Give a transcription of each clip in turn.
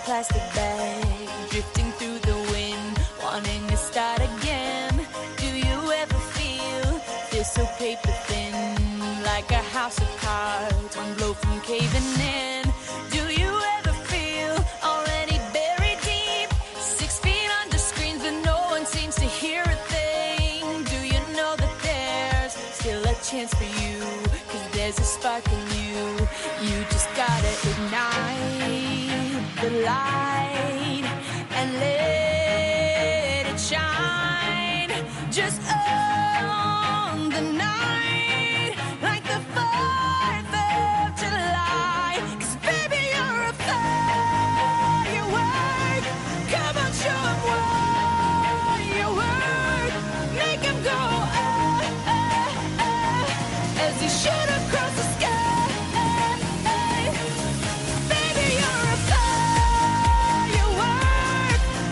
plastic bag, drifting through the wind, wanting to start again. Do you ever feel so paper thin, like a house of cards, one blow from caving in? Do you ever feel already buried deep, 6 feet under screens but no one seems to hear a thing? Do you know that there's still a chance for you, 'cause there's a spark in you? You just gotta ignite the light and let it shine. Just own the night like the 4th of July. 'Cause baby, you're a firework. Come on, show 'em what you work. Make 'em go oh, oh, oh, as you shoot across the sky.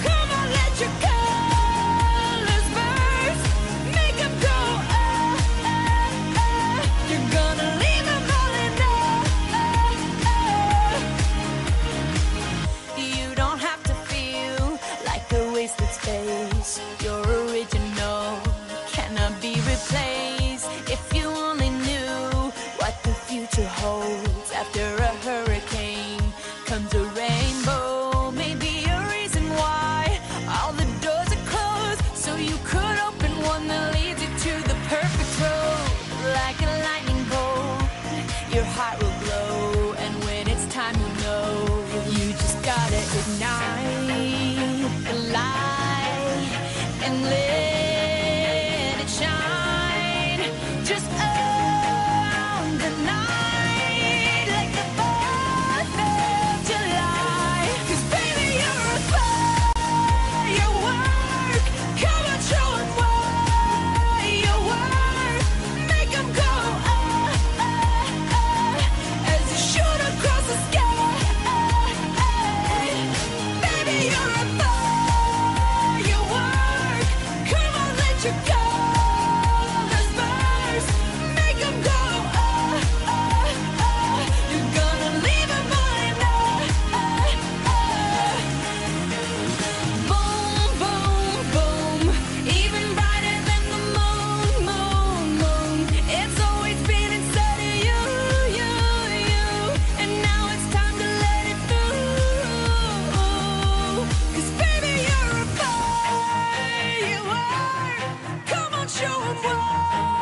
Come on, let your colors burst. Make 'em go show of war.